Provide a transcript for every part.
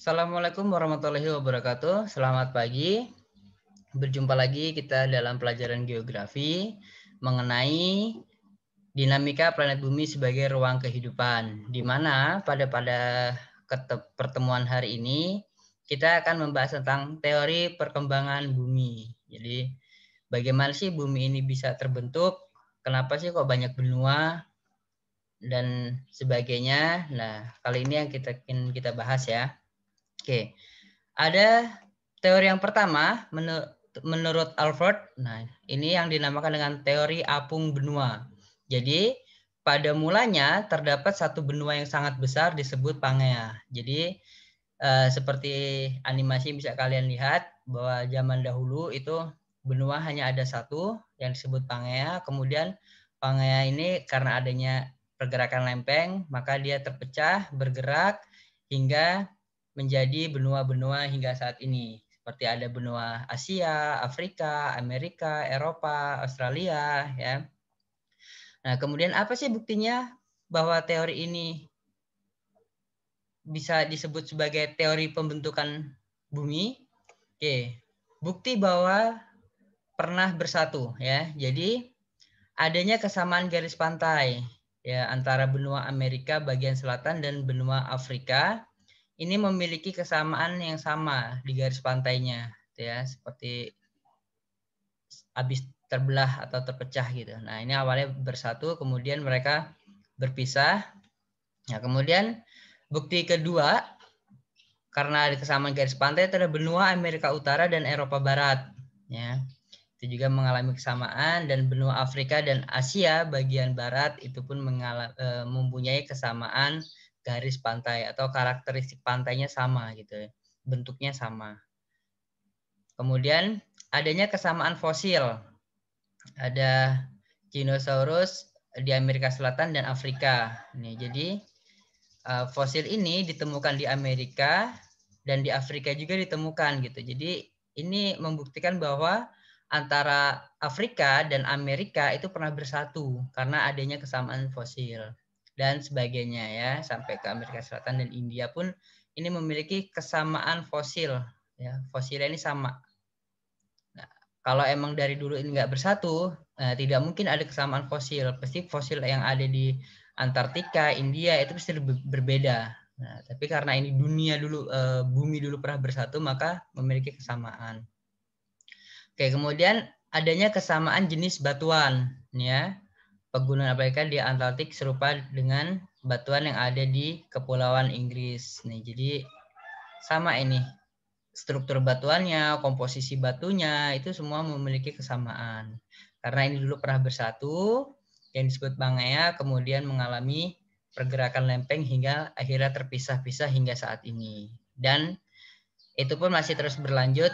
Assalamualaikum warahmatullahi wabarakatuh. Selamat pagi. Berjumpa lagi kita dalam pelajaran geografi mengenai dinamika planet bumi sebagai ruang kehidupan. Di mana pada pertemuan hari ini kita akan membahas tentang teori perkembangan bumi. Jadi bagaimana sih bumi ini bisa terbentuk? Kenapa sih kok banyak benua dan sebagainya? Nah, kali ini yang kita bahas ya. Oke. Ada teori yang pertama menurut Alford. Nah, ini yang dinamakan dengan teori apung benua. Jadi, pada mulanya terdapat satu benua yang sangat besar disebut Pangea. Jadi, seperti animasi bisa kalian lihat bahwa zaman dahulu itu benua hanya ada satu yang disebut Pangea. Kemudian Pangea ini karena adanya pergerakan lempeng, maka dia terpecah, bergerak hingga menjadi benua-benua hingga saat ini. Seperti ada benua Asia, Afrika, Amerika, Eropa, Australia, ya. Nah, kemudian apa sih buktinya bahwa teori ini bisa disebut sebagai teori pembentukan bumi? Oke, bukti bahwa pernah bersatu, ya. Jadi adanya kesamaan garis pantai ya antara benua Amerika bagian selatan dan benua Afrika. Ini memiliki kesamaan yang sama di garis pantainya, ya, seperti habis terbelah atau terpecah gitu. Nah, ini awalnya bersatu, kemudian mereka berpisah. Nah, kemudian bukti kedua, karena ada kesamaan garis pantai, itu ada benua Amerika Utara dan Eropa Barat. Ya, itu juga mengalami kesamaan, dan benua Afrika dan Asia bagian barat itu pun mempunyai kesamaan garis pantai atau karakteristik pantainya sama gitu, bentuknya sama. Kemudian adanya kesamaan fosil, ada dinosaurus di Amerika Selatan dan Afrika. Nih, jadi fosil ini ditemukan di Amerika dan di Afrika juga ditemukan gitu. Jadi ini membuktikan bahwa antara Afrika dan Amerika itu pernah bersatu karena adanya kesamaan fosil dan sebagainya ya, sampai ke Amerika Selatan dan India pun ini memiliki kesamaan fosil ya, fosilnya ini sama. Nah, kalau emang dari dulu ini nggak bersatu, tidak mungkin ada kesamaan fosil. Pasti fosil yang ada di Antartika, India itu pasti berbeda. Nah, tapi karena ini dunia dulu, bumi dulu pernah bersatu, maka memiliki kesamaan. Oke, kemudian adanya kesamaan jenis batuan, ya. Pegunungan Amerika di Atlantik serupa dengan batuan yang ada di Kepulauan Inggris. Nih, jadi sama ini. Struktur batuannya, komposisi batunya, itu semua memiliki kesamaan. Karena ini dulu pernah bersatu, yang disebut Pangea, kemudian mengalami pergerakan lempeng hingga akhirnya terpisah-pisah hingga saat ini. Dan itu pun masih terus berlanjut,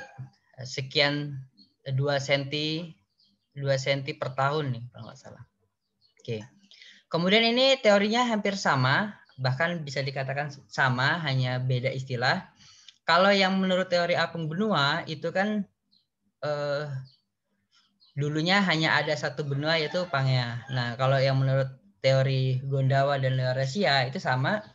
sekian 2 cm per tahun nih kalau nggak salah. Oke. Kemudian ini teorinya hampir sama, bahkan bisa dikatakan sama, hanya beda istilah. Kalau yang menurut teori apung benua itu kan dulunya hanya ada satu benua yaitu Pangea. Nah, kalau yang menurut teori Gondwana dan Laurasia itu sama.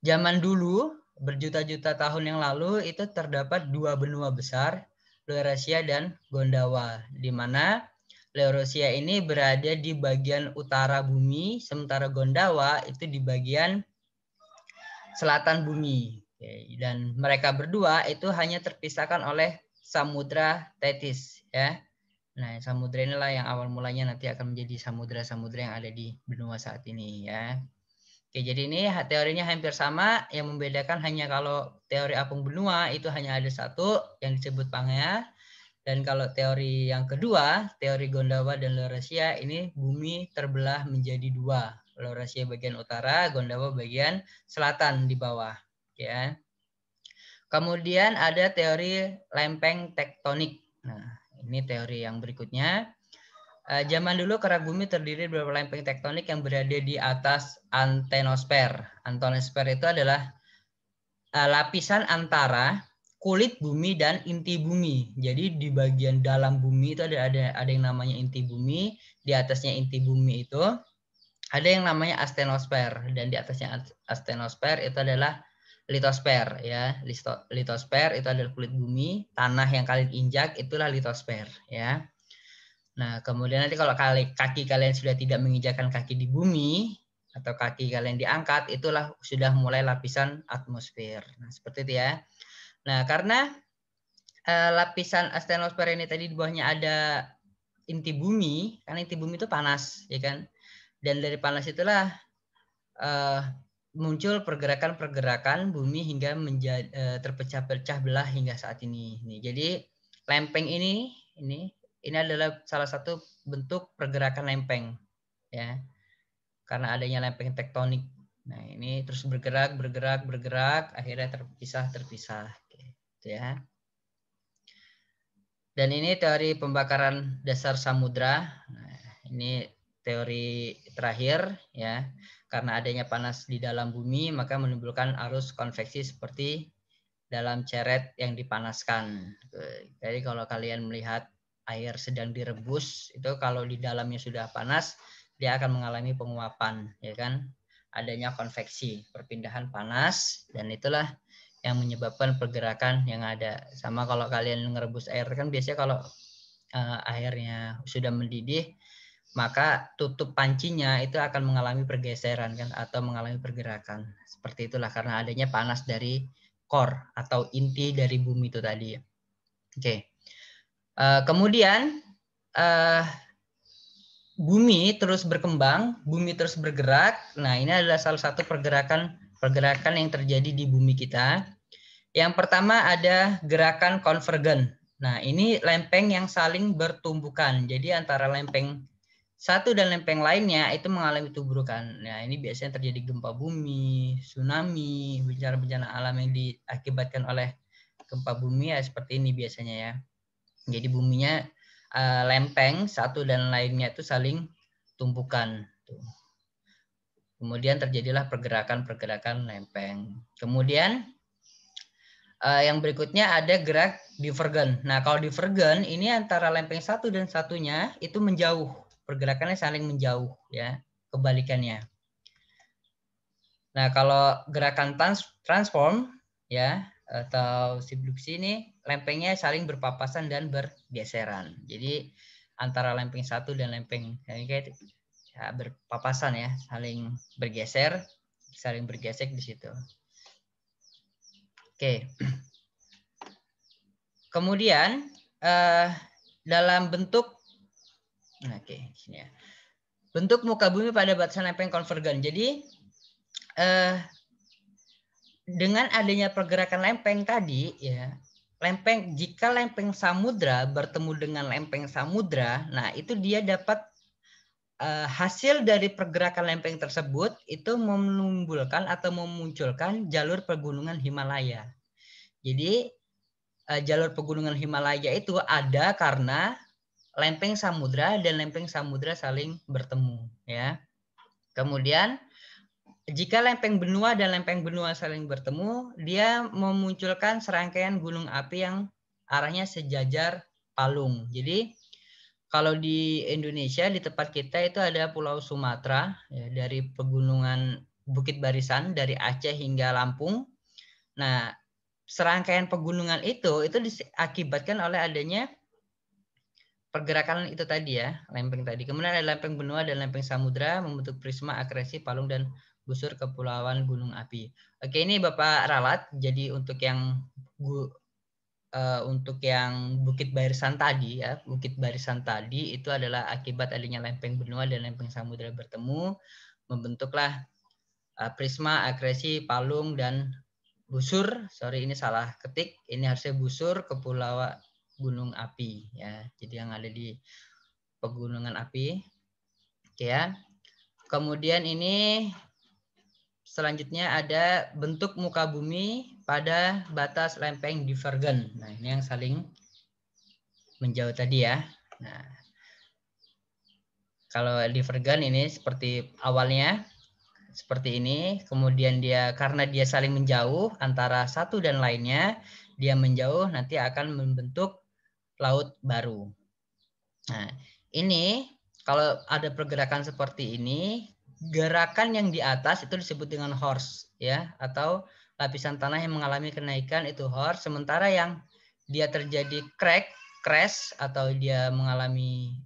Zaman dulu berjuta-juta tahun yang lalu itu terdapat dua benua besar, Laurasia dan Gondwana, di mana Laurasia ini berada di bagian utara bumi, sementara Gondwana itu di bagian selatan bumi. Dan mereka berdua itu hanya terpisahkan oleh Samudra Tethys, ya. Nah, samudra inilah yang awal mulanya nanti akan menjadi samudra-samudra yang ada di benua saat ini, ya. Oke, jadi ini teorinya hampir sama, yang membedakan hanya kalau teori apung benua itu hanya ada satu yang disebut Pangea, dan kalau teori yang kedua, teori Gondwana dan Laurasia, ini bumi terbelah menjadi dua. Laurasia bagian utara, Gondwana bagian selatan di bawah, ya. Kemudian ada teori lempeng tektonik. Nah, ini teori yang berikutnya. Zaman dulu kerak bumi terdiri dari beberapa lempeng tektonik yang berada di atas antenosfer. Antenosfer itu adalah lapisan antara kulit bumi dan inti bumi. Jadi di bagian dalam bumi itu ada yang namanya inti bumi, di atasnya inti bumi itu ada yang namanya astenosfer, dan di atasnya astenosfer itu adalah litosfer ya. Litosfer itu adalah kulit bumi, tanah yang kalian injak itulah litosfer ya. Nah, kemudian nanti kalau kaki kalian sudah tidak menginjakkan kaki di bumi atau kaki kalian diangkat, itulah sudah mulai lapisan atmosfer. Nah, seperti itu ya. Nah, karena lapisan astenosfer ini tadi di bawahnya ada inti bumi, karena inti bumi itu panas, ya kan? Dan dari panas itulah muncul pergerakan-pergerakan bumi hingga menjadi terpecah-pecah belah hingga saat ini. Nih, jadi lempeng ini adalah salah satu bentuk pergerakan lempeng, ya. Karena adanya lempeng tektonik. Nah, ini terus bergerak, akhirnya terpisah, gitu ya. Dan ini teori pembakaran dasar samudra. Nah, ini teori terakhir ya. Karena adanya panas di dalam bumi, maka menimbulkan arus konveksi seperti dalam ceret yang dipanaskan. Jadi kalau kalian melihat air sedang direbus, itu kalau di dalamnya sudah panas, dia akan mengalami penguapan, ya kan? Adanya konveksi, perpindahan panas, dan itulah yang menyebabkan pergerakan yang ada. Sama kalau kalian ngerebus air kan biasanya kalau airnya sudah mendidih, maka tutup pancinya itu akan mengalami pergeseran kan atau mengalami pergerakan. Seperti itulah karena adanya panas dari core atau inti dari bumi itu tadi. Oke. Kemudian bumi terus berkembang, bumi terus bergerak. Nah, ini adalah salah satu pergerakan yang terjadi di bumi kita. Yang pertama ada gerakan konvergen. Nah, ini lempeng yang saling bertumbukan. Jadi antara lempeng satu dan lempeng lainnya itu mengalami tumbukan. Nah, ini biasanya terjadi gempa bumi, tsunami, bencana-bencana alam yang diakibatkan oleh gempa bumi ya seperti ini biasanya ya. Jadi buminya lempeng satu dan lainnya itu saling tumbukan. Kemudian terjadilah pergerakan lempeng. Kemudian yang berikutnya ada gerak divergen. Nah, kalau divergen ini antara lempeng satu dan satunya itu menjauh. Pergerakannya saling menjauh ya, kebalikannya. Nah, kalau gerakan transform ya atau subduksi ini lempengnya saling berpapasan dan bergeseran. Jadi antara lempeng satu dan lempeng kayak ya, berpapasan ya, saling bergeser, saling bergesek di situ. Oke. Kemudian dalam bentuk sini ya. Bentuk muka bumi pada batasan lempeng konvergen. Jadi dengan adanya pergerakan lempeng tadi ya, jika lempeng samudra bertemu dengan lempeng samudra, nah itu dia dapat hasil dari pergerakan lempeng tersebut itu menimbulkan atau memunculkan jalur pegunungan Himalaya. Jadi jalur pegunungan Himalaya itu ada karena lempeng samudra dan lempeng samudra saling bertemu ya. Kemudian jika lempeng benua dan lempeng benua saling bertemu, dia memunculkan serangkaian gunung api yang arahnya sejajar palung. Jadi kalau di Indonesia di tempat kita itu ada Pulau Sumatera ya, dari pegunungan Bukit Barisan dari Aceh hingga Lampung. Nah, serangkaian pegunungan itu diakibatkan oleh adanya pergerakan itu tadi ya, lempeng tadi. Kemudian ada lempeng benua dan lempeng samudra membentuk prisma akresi palung dan busur kepulauan gunung api. Oke, ini Bapak ralat. Jadi untuk yang Bukit Barisan tadi ya, Bukit Barisan tadi itu adalah akibat adanya lempeng benua dan lempeng samudra bertemu membentuklah prisma akresi palung dan busur, sorry ini salah ketik, ini harusnya busur kepulauan gunung api ya. Jadi yang ada di pegunungan api. Oke ya. Kemudian ini selanjutnya ada bentuk muka bumi pada batas lempeng divergen. Nah, ini yang saling menjauh tadi ya. Nah, kalau divergen ini seperti awalnya seperti ini, kemudian karena dia saling menjauh antara satu dan lainnya, dia menjauh nanti akan membentuk laut baru. Nah, ini kalau ada pergerakan seperti ini, gerakan yang di atas itu disebut dengan horse ya, atau lapisan tanah yang mengalami kenaikan itu horst, sementara yang dia terjadi crash atau dia mengalami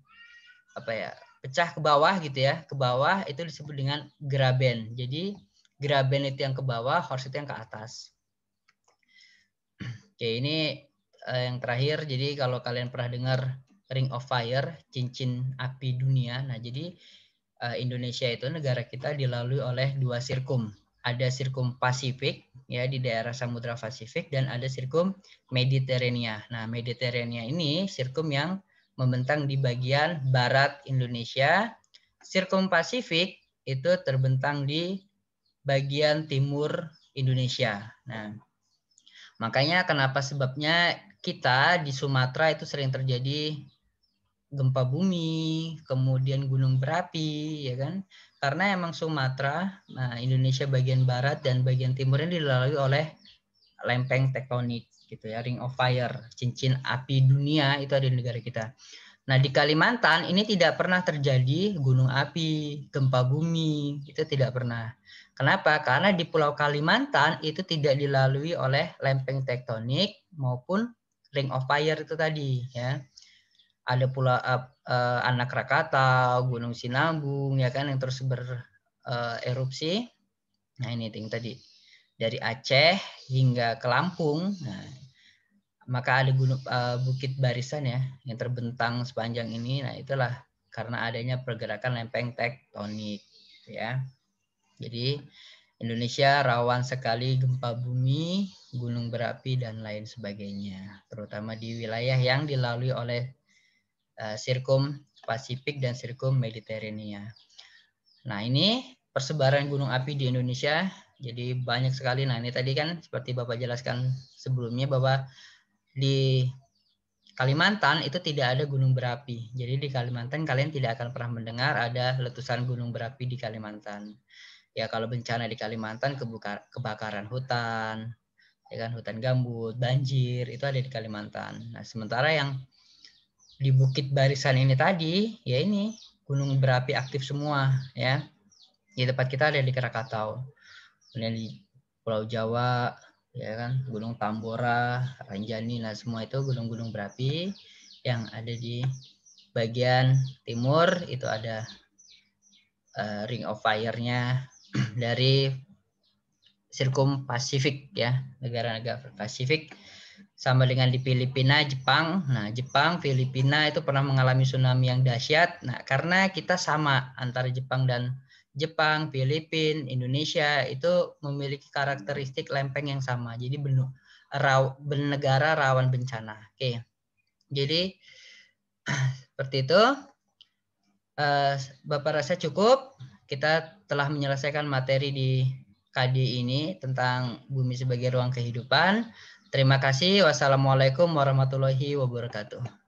pecah ke bawah gitu ya, ke bawah itu disebut dengan graben. Jadi graben itu yang ke bawah, horst itu yang ke atas. Oke, ini yang terakhir. Jadi kalau kalian pernah dengar Ring of Fire, cincin api dunia. Nah, jadi Indonesia itu negara kita dilalui oleh 2 sirkum. Ada sirkum Pasifik ya di daerah Samudra Pasifik dan ada sirkum Mediterania. Nah, Mediterania ini sirkum yang membentang di bagian barat Indonesia. Sirkum Pasifik itu terbentang di bagian timur Indonesia. Nah, makanya kenapa sebabnya kita di Sumatera itu sering terjadi gempa bumi, kemudian gunung berapi, ya kan? Karena emang Sumatera, nah Indonesia bagian barat dan bagian timurnya dilalui oleh lempeng tektonik, gitu ya, Ring of Fire, cincin api dunia itu ada di negara kita. Nah di Kalimantan ini tidak pernah terjadi gunung api, gempa bumi, itu tidak pernah. Kenapa? Karena di Pulau Kalimantan itu tidak dilalui oleh lempeng tektonik maupun Ring of Fire itu tadi, ya. Ada pula Anak Krakatau, Gunung Sinabung, ya kan, yang terus bererupsi. Nah ini tadi dari Aceh hingga ke Lampung. Nah, maka ada Bukit Barisan ya yang terbentang sepanjang ini. Nah itulah karena adanya pergerakan lempeng tektonik, ya. Jadi Indonesia rawan sekali gempa bumi, gunung berapi dan lain sebagainya, terutama di wilayah yang dilalui oleh sirkum Pasifik dan sirkum Mediterania. Nah ini persebaran gunung api di Indonesia jadi banyak sekali. Nah ini tadi kan seperti Bapak jelaskan sebelumnya bahwa di Kalimantan itu tidak ada gunung berapi. Jadi di Kalimantan kalian tidak akan pernah mendengar ada letusan gunung berapi di Kalimantan. Ya kalau bencana di Kalimantan kebakaran hutan, ya kan, hutan gambut, banjir itu ada di Kalimantan. Nah sementara yang di Bukit Barisan ini tadi, ya ini gunung berapi aktif semua, ya. Di tempat kita ada di Krakatau, kemudian di Pulau Jawa, ya kan, Gunung Tambora, Ranjani, nah semua itu gunung-gunung berapi yang ada di bagian timur itu ada Ring of Fire-nya dari sirkum Pasifik, ya, negara-negara Pasifik. Sama dengan di Filipina, Jepang. Nah, Jepang, Filipina itu pernah mengalami tsunami yang dahsyat. Nah, karena kita sama antara Jepang, Filipina, Indonesia itu memiliki karakteristik lempeng yang sama. Jadi negara rawan bencana. Oke. Jadi seperti itu. Bapak rasa cukup. Kita telah menyelesaikan materi di KD ini tentang bumi sebagai ruang kehidupan. Terima kasih. Wassalamualaikum warahmatullahi wabarakatuh.